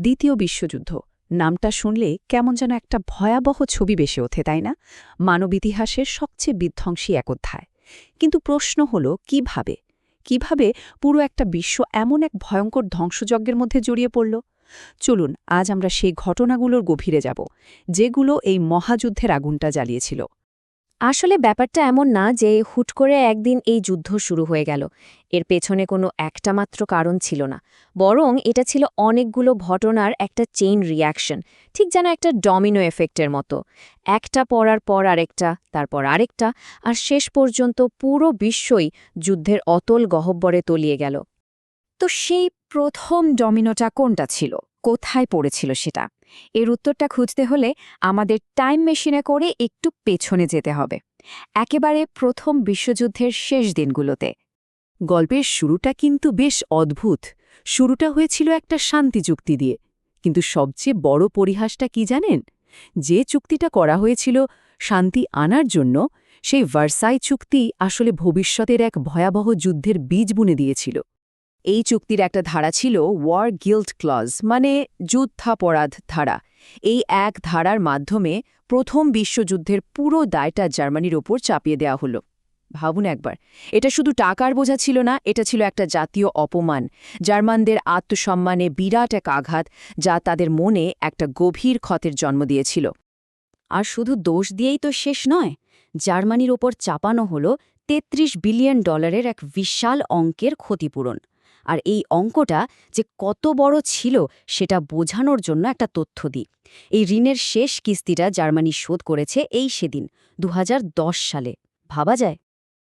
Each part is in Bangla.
দ্বিতীয় বিশ্বযুদ্ধ নামটা শুনলে কেমন যেন একটা ভয়াবহ ছবি ভেসে ওঠে, তাই না? মানব ইতিহাসের সবচেয়ে বিধ্বংসী এক অধ্যায়। কিন্তু প্রশ্ন হলো কিভাবে পুরো একটা বিশ্ব এমন এক ভয়ঙ্কর ধ্বংসযজ্ঞের মধ্যে জড়িয়ে পড়ল? চলুন আজ আমরা সেই ঘটনাগুলোর গভীরে যাব, যেগুলো এই মহাযুদ্ধের আগুনটা জ্বালিয়েছিল। আসলে ব্যাপারটা এমন না যে হুট করে একদিন এই যুদ্ধ শুরু হয়ে গেল। এর পেছনে কোনো একটা মাত্র কারণ ছিল না, বরং এটা ছিল অনেকগুলো ঘটনার একটা চেইন রিয়াকশন, ঠিক যেন একটা ডমিনো এফেক্টের মতো। একটা পড়ার পর আরেকটা, তারপর আরেকটা, আর শেষ পর্যন্ত পুরো বিশ্বই যুদ্ধের অতল গহ্বরে তলিয়ে গেল। তো সেই প্রথম ডমিনোটা কোনটা ছিল, কোথায় পড়েছিল সেটা? এর উত্তরটা খুঁজতে হলে আমাদের টাইম মেশিনে করে একটু পেছনে যেতে হবে, একেবারে প্রথম বিশ্বযুদ্ধের শেষ দিনগুলোতে। গল্পের শুরুটা কিন্তু বেশ অদ্ভুত। শুরুটা হয়েছিল একটা শান্তি চুক্তি দিয়ে, কিন্তু সবচেয়ে বড় পরিহাসটা কি জানেন? যে চুক্তিটা করা হয়েছিল শান্তি আনার জন্য, সেই ভার্সাই চুক্তি আসলে ভবিষ্যতের এক ভয়াবহ যুদ্ধের বীজ বুনে দিয়েছিল। এই চুক্তির একটা ধারা ছিল ওয়ার গিল্ট ক্লজ, মানে যুদ্ধাপরাধ ধারা। এই এক ধারার মাধ্যমে প্রথম বিশ্বযুদ্ধের পুরো দায়টা জার্মানির ওপর চাপিয়ে দেওয়া হলো। ভাবুন একবার, এটা শুধু টাকার বোঝা ছিল না, এটা ছিল একটা জাতীয় অপমান, জার্মানদের আত্মসম্মানে বিরাট এক আঘাত, যা তাদের মনে একটা গভীর ক্ষতের জন্ম দিয়েছিল। আর শুধু দোষ দিয়েই তো শেষ নয়, জার্মানির ওপর চাপানো হলো $33 বিলিয়ন এক বিশাল অঙ্কের ক্ষতিপূরণ। আর এই অঙ্কটা যে কত বড় ছিল সেটা বোঝানোর জন্য একটা তথ্য দিই। এই ঋণের শেষ কিস্তিটা জার্মানি শোধ করেছে সেদিন 2010 সালে। ভাবা যায়?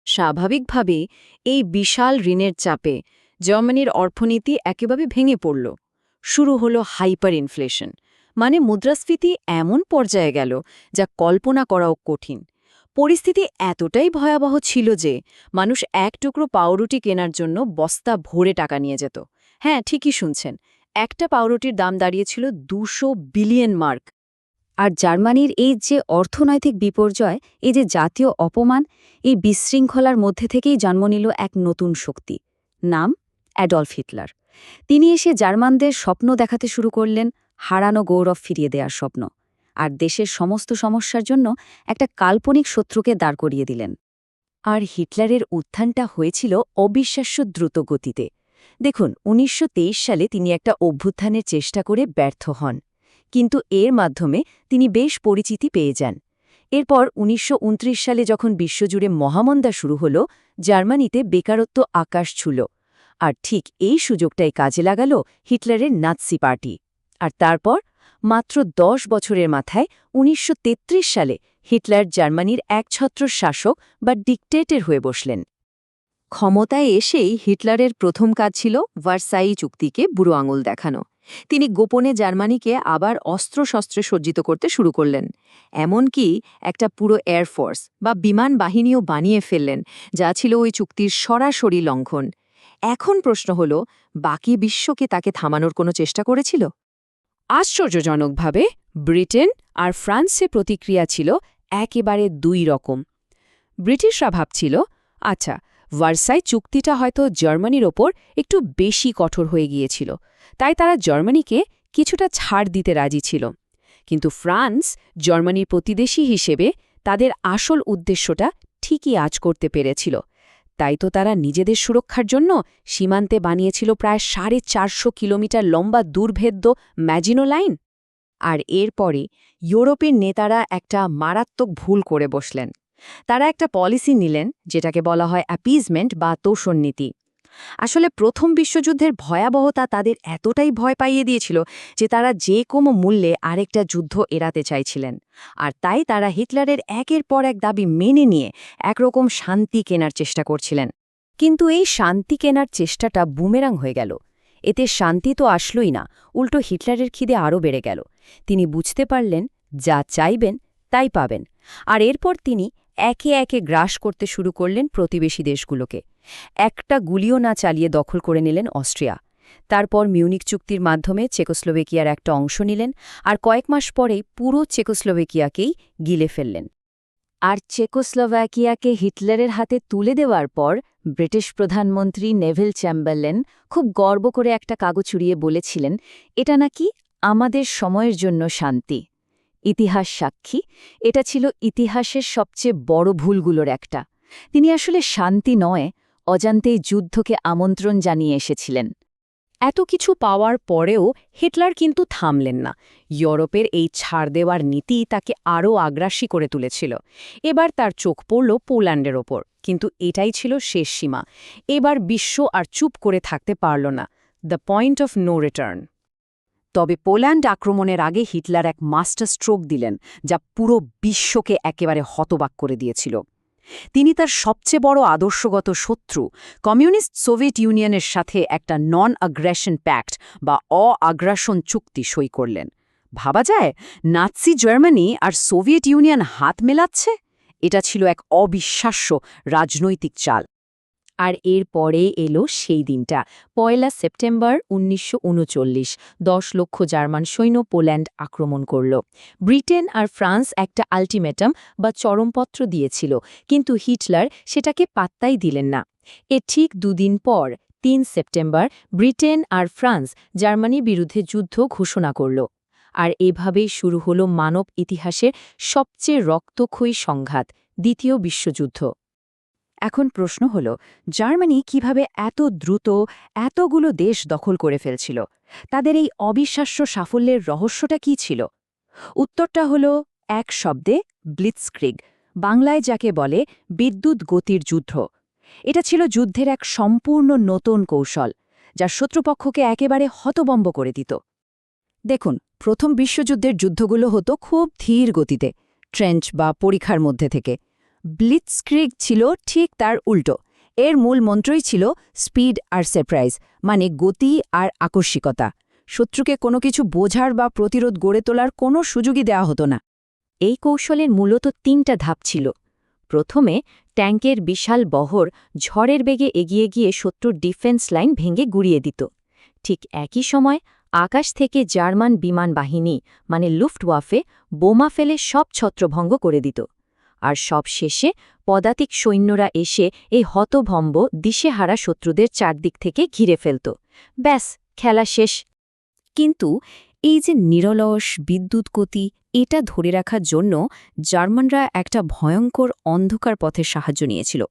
স্বাভাবিকভাবে এই বিশাল ঋণের চাপে জার্মানির অর্থনীতি একেবারে ভেঙে পড়ল। শুরু হলো হাইপার ইনফ্লেশন, মানে মুদ্রাস্ফীতি এমন পর্যায়ে গেল যা কল্পনা করাও কঠিন। পরিস্থিতি এতটাই ভয়াবহ ছিল যে মানুষ এক টুকরো পাউরুটি কেনার জন্য বস্তা ভরে টাকা নিয়ে যেত। হ্যাঁ, ঠিকই শুনছেন, একটা পাউরুটির দাম দাঁড়িয়েছিল 200 বিলিয়ন মার্ক। আর জার্মানির এই যে অর্থনৈতিক বিপর্যয়, এই যে জাতীয় অপমান, এই বিশৃঙ্খলার মধ্যে থেকেই জন্ম নিল এক নতুন শক্তি। নাম অ্যাডলফ হিটলার। তিনি এসে জার্মানদের স্বপ্ন দেখাতে শুরু করলেন, হারানো গৌরব ফিরিয়ে দেওয়ার স্বপ্ন। আর দেশের সমস্ত সমস্যার জন্য একটা কাল্পনিক শত্রুকে দাঁড় করিয়ে দিলেন। আর হিটলারের উত্থানটা হয়েছিল অবিশ্বাস্য দ্রুত গতিতে। দেখুন, 1923 সালে তিনি একটা অভ্যুত্থানের চেষ্টা করে ব্যর্থ হন, কিন্তু এর মাধ্যমে তিনি বেশ পরিচিতি পেয়ে যান। এরপর 1929 সালে যখন বিশ্বজুড়ে মহামন্দা শুরু হল, জার্মানিতে বেকারত্ব আকাশ ছুঁল। আর ঠিক এই সুযোগটাই কাজে লাগাল হিটলারের নাৎসি পার্টি। আর তারপর মাত্র 10 বছরের মাথায় 1933 সালে হিটলার জার্মানির একছত্র শাসক বা ডিকটেটর হয়ে বসলেন। ক্ষমতায় এসেই হিটলারের প্রথম কাজ ছিল ভার্সাই চুক্তিকে বুড়ো আঙুল দেখানো। তিনি গোপনে জার্মানিকে আবার অস্ত্রশস্ত্রে সজ্জিত করতে শুরু করলেন। এমনকি একটা পুরো এয়ারফোর্স বা বিমান বাহিনীও বানিয়ে ফেললেন, যা ছিল ওই চুক্তির সরাসরি লঙ্ঘন। এখন প্রশ্ন হল, বাকি বিশ্বকে তাকে থামানোর কোনো চেষ্টা করেছিল? আশ্চর্যজনকভাবে ব্রিটেন আর ফ্রান্সে প্রতিক্রিয়া ছিল একেবারে দুই রকম। ব্রিটিশরা ভাবছিল, আচ্ছা, ভার্সাই চুক্তিটা হয়তো জার্মানির ওপর একটু বেশি কঠোর হয়ে গিয়েছিল, তাই তারা জার্মানিকে কিছুটা ছাড় দিতে রাজি ছিল। কিন্তু ফ্রান্স, জার্মানির প্রতিবেশী হিসেবে, তাদের আসল উদ্দেশ্যটা ঠিকই আঁচ করতে পেরেছিল। তাই তো তারা নিজেদের সুরক্ষার জন্য সীমান্তে বানিয়েছিল প্রায় 450 কিলোমিটার লম্বা দুর্ভেদ্য ম্যাজিনো লাইন। আর এরপরে ইউরোপের নেতারা একটা মারাত্মক ভুল করে বসলেন। তারা একটা পলিসি নিলেন যেটাকে বলা হয় অ্যাপিজমেন্ট বা তোষণ নীতি। আসলে প্রথম বিশ্বযুদ্ধের ভয়াবহতা তাদের এতটাই ভয় পাইয়ে দিয়েছিল যে তারা যে কোনো মূল্যে আরেকটা যুদ্ধ এড়াতে চাইছিলেন। আর তাই তারা হিটলারের একের পর এক দাবি মেনে নিয়ে একরকম শান্তি কেনার চেষ্টা করছিলেন। কিন্তু এই শান্তি কেনার চেষ্টাটা বুমেরাং হয়ে গেল। এতে শান্তি তো আসলই না, উল্টো হিটলারের খিদে আরও বেড়ে গেল। তিনি বুঝতে পারলেন, যা চাইবেন তাই পাবেন। আর এরপর তিনি একে একে গ্রাস করতে শুরু করলেন প্রতিবেশী দেশগুলোকে। একটা গুলিও না চালিয়ে দখল করে নিলেন অস্ট্রিয়া। তারপর মিউনিক চুক্তির মাধ্যমে চেকোস্লোভেকিয়ার একটা অংশ নিলেন, আর কয়েক মাস পরেই পুরো চেকোস্লোভেকিয়াকেই গিলে ফেললেন। আর চেকোস্লোভাকিয়াকে হিটলারের হাতে তুলে দেওয়ার পর ব্রিটিশ প্রধানমন্ত্রী নেভিল চ্যাম্বারলেন খুব গর্ব করে একটা কাগজ ছুড়িয়ে বলেছিলেন, এটা নাকি আমাদের সময়ের জন্য শান্তি। ইতিহাস সাক্ষী, এটা ছিল ইতিহাসের সবচেয়ে বড় ভুলগুলোর একটা। তিনি আসলে শান্তি নয়, অজান্তেই যুদ্ধকে আমন্ত্রণ জানিয়ে এসেছিলেন। এত কিছু পাওয়ার পরেও হিটলার কিন্তু থামলেন না। ইউরোপের এই ছাড় দেওয়ার নীতি তাকে আরও আগ্রাসী করে তুলেছিল। এবার তার চোখ পড়ল পোল্যান্ডের ওপর, কিন্তু এটাই ছিল শেষ সীমা। এবার বিশ্ব আর চুপ করে থাকতে পারল না। The point of no return. তবে পোল্যান্ড আক্রমণের আগে হিটলার এক মাস্টার স্ট্রোক দিলেন, যা পুরো বিশ্বকে একেবারে হতবাক করে দিয়েছিল। তিনি তার সবচেয়ে বড় আদর্শগত শত্রু কমিউনিস্ট সোভিয়েত ইউনিয়নের সাথে একটা নন আগ্রেশন প্যাক্ট বা অ-আগ্রাসন চুক্তি সই করলেন। ভাবা যায়, নাৎসি জার্মানি আর সোভিয়েত ইউনিয়ন হাত মেলাচ্ছে? এটা ছিল এক অবিশ্বাস্য রাজনৈতিক চাল। আর এর পরে এলো সেই দিনটা, ১ সেপ্টেম্বর ১৯৩৯। ১০ লক্ষ জার্মান সৈন্য পোল্যান্ড আক্রমণ করল। ব্রিটেন আর ফ্রান্স একটা আল্টিমেটাম বা চরমপত্র দিয়েছিল, কিন্তু হিটলার সেটাকে পাত্তাই দিলেন না। এর ঠিক দুদিন পর ৩ সেপ্টেম্বর ব্রিটেন আর ফ্রান্স জার্মানির বিরুদ্ধে যুদ্ধ ঘোষণা করল। আর এভাবেই শুরু হলো মানব ইতিহাসের সবচেয়ে রক্তক্ষয়ী সংঘাত, দ্বিতীয় বিশ্বযুদ্ধ। এখন প্রশ্ন হল, জার্মানি কিভাবে এত দ্রুত এতগুলো দেশ দখল করে ফেলছিল? তাদের এই অবিশ্বাস্য সাফল্যের রহস্যটা কী ছিল? উত্তরটা হল এক শব্দে, ব্লিটজক্রিগ, বাংলায় যাকে বলে বিদ্যুৎ গতির যুদ্ধ। এটা ছিল যুদ্ধের এক সম্পূর্ণ নতুন কৌশল, যা শত্রুপক্ষকে একেবারে হতবম্ব করে দিত। দেখুন, প্রথম বিশ্বযুদ্ধের যুদ্ধগুলো হতো খুব ধীর গতিতে, ট্রেঞ্চ বা পরিখার মধ্যে থেকে। ব্লিটজক্রিগ ছিল ঠিক তার উল্টো। এর মূল মন্ত্রই ছিল স্পিড আর সারপ্রাইজ, মানে গতি আর আকস্মিকতা। শত্রুকে কোনো কিছু বোঝার বা প্রতিরোধ গড়ে তোলার কোনো সুযোগই দেওয়া হতো না। এই কৌশলের মূলত ৩টা ধাপ ছিল। প্রথমে, ট্যাঙ্কের বিশাল বহর ঝড়ের বেগে এগিয়ে গিয়ে শত্রুর ডিফেন্স লাইন ভেঙে গুড়িয়ে দিত। ঠিক একই সময় আকাশ থেকে জার্মান বিমান বাহিনী মানে লুফটওয়াফে বোমা ফেলে সব ছত্রভঙ্গ করে দিত। আর সব শেষে পদাতিক সৈন্যরা এসে এই হতভম্ব দিশেহারা শত্রুদের চারদিক থেকে ঘিরে ফেলত। ব্যাস, খেলা শেষ। কিন্তু এই যে নিরলস বিদ্যুৎ গতি, এটা ধরে রাখার জন্য জার্মানরা একটা ভয়ঙ্কর অন্ধকার পথের সাহায্য নিয়েছিল।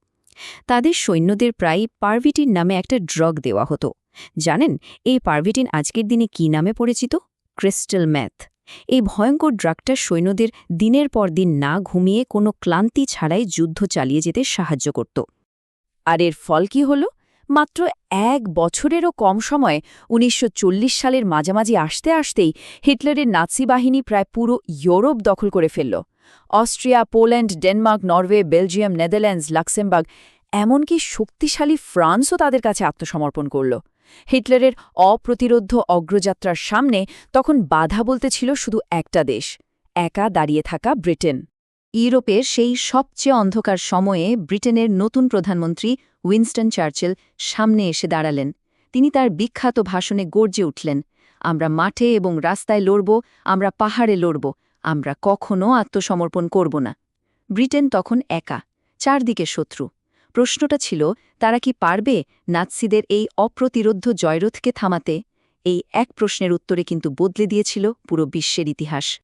তাদের সৈন্যদের প্রায় পারভিটিন নামে একটা ড্রাগ দেওয়া হতো। জানেন এই পারভিটিন আজকের দিনে কী নামে পরিচিত? Crystal math. এই ভয়ঙ্কর ড্রাগটা সৈন্যদের দিনের পর দিন না ঘুমিয়ে কোনো ক্লান্তি ছাড়াই যুদ্ধ চালিয়ে যেতে সাহায্য করত। আর এর ফল কি হল? মাত্র ১ বছরেরও কম সময়ে ১৯৪০ সালের মাঝামাঝি আসতে আসতেই হিটলারের নাৎসি বাহিনী প্রায় পুরো ইউরোপ দখল করে ফেলল। Austria, Poland, Denmark, Norway, Belgium, Netherlands, Luxembourg, এমনকি শক্তিশালী ফ্রান্সও তাদের কাছে আত্মসমর্পণ করল। হিটলারের অপ্রতিরোধ্য অগ্রযাত্রার সামনে তখন বাধা বলতে ছিল শুধু একটা দেশ, একা দাঁড়িয়ে থাকা ব্রিটেন। ইউরোপের সেই সবচেয়ে অন্ধকার সময়ে ব্রিটেনের নতুন প্রধানমন্ত্রী উইনস্টন চার্চিল সামনে এসে দাঁড়ালেন। তিনি তার বিখ্যাত ভাষণে গর্জে উঠলেন, আমরা মাঠে এবং রাস্তায় লড়ব, আমরা পাহাড়ে লড়ব, আমরা কখনো আত্মসমর্পণ করব না। ব্রিটেন তখন একা, চারদিকে শত্রু। প্রশ্নটা ছিল, তারা কি পারবে নাৎসিদের এই অপ্রতিরোধ্য জয়রথকে থামাতে? এই এক প্রশ্নের উত্তরে কিন্তু বদলে দিয়েছিল পুরো বিশ্বের ইতিহাস।